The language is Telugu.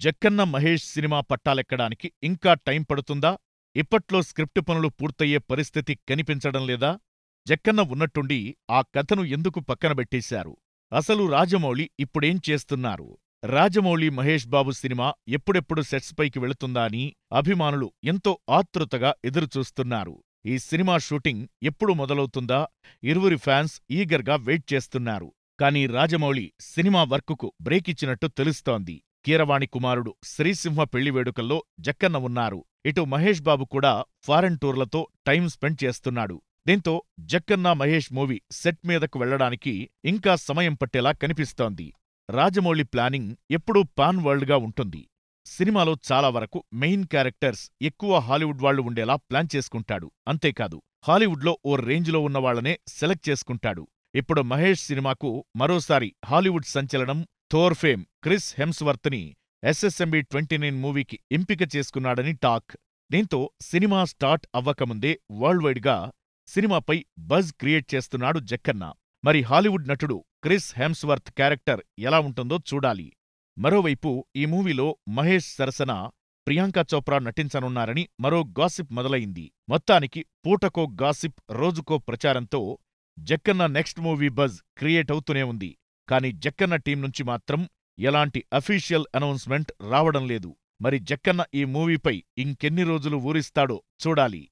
జక్కన్న మహేష్ సినిమా పట్టాలెక్కడానికి ఇంకా టైం పడుతుందా? ఇప్పట్లో స్క్రిప్టు పనులు పూర్తయ్యే పరిస్థితి కనిపించడం లేదా? జక్కన్న ఉన్నట్టుండి ఆ కథను ఎందుకు పక్కనబెట్టేశారు? అసలు రాజమౌళి ఇప్పుడేం చేస్తున్నారు? రాజమౌళి మహేష్ బాబు సినిమా ఎప్పుడెప్పుడు సెట్స్ పైకి వెళుతుందా అని అభిమానులు ఎంతో ఆతృతగా ఎదురుచూస్తున్నారు. ఈ సినిమా షూటింగ్ ఎప్పుడు మొదలవుతుందా? ఇరువురి ఫ్యాన్స్ ఈగర్గా వెయిట్ చేస్తున్నారు. కానీ రాజమౌళి సినిమా వర్కుకు బ్రేక్ ఇచ్చినట్టు తెలుస్తోంది. కీరవాణి కుమారుడు శ్రీసింహ పెళ్లి వేడుకల్లో జక్కన్న ఉన్నారు. ఇటు మహేష్ బాబు కూడా ఫారెన్ టూర్లతో టైం స్పెండ్ చేస్తున్నాడు. దీంతో జక్కన్న మహేష్ మూవీ సెట్ మీదకు వెళ్లడానికి ఇంకా సమయం పట్టేలా కనిపిస్తోంది. రాజమౌళి ప్లానింగ్ ఎప్పుడూ పాన్ వరల్డ్గా ఉంటుంది. సినిమాలో చాలా వరకు మెయిన్ క్యారెక్టర్స్ ఎక్కువ హాలీవుడ్ వాళ్లు ఉండేలా ప్లాన్ చేసుకుంటాడు. అంతేకాదు హాలీవుడ్లో ఓ రేంజ్లో ఉన్నవాళ్లనే సెలెక్ట్ చేసుకుంటాడు. ఇప్పుడు మహేష్ సినిమాకు మరోసారి హాలీవుడ్ సంచలనం థోర్ ఫేమ్ క్రిస్ హెమ్స్వర్త్ని ఎస్ఎస్ఎంబి 29 మూవీకి ఎంపిక చేసుకున్నాడని టాక్. దీంతో సినిమా స్టార్ట్ అవ్వకముందే వరల్డ్ వైడ్గా సినిమాపై బజ్ క్రియేట్ చేస్తున్నాడు జక్కన్న. మరి హాలీవుడ్ నటుడు క్రిస్ హెమ్స్వర్త్ క్యారెక్టర్ ఎలా ఉంటుందో చూడాలి. మరోవైపు ఈ మూవీలో మహేష్ సరసన ప్రియాంక చోప్రా నటించనున్నారని మరో గాసిప్ మొదలైంది. మొత్తానికి పూటకో గాసిప్, రోజుకో ప్రచారంతో Jakkanna next movie buzz create అవుతూనే ఉంది. కానీ జక్కన్న టీం నుంచి మాత్రం ఎలాంటి అఫీషియల్ అనౌన్స్మెంట్ రావడం లేదు. మరి జక్కన్న ఈ మూవీపై ఇంకెన్ని రోజులు ఊరిస్తాడో చూడాలి.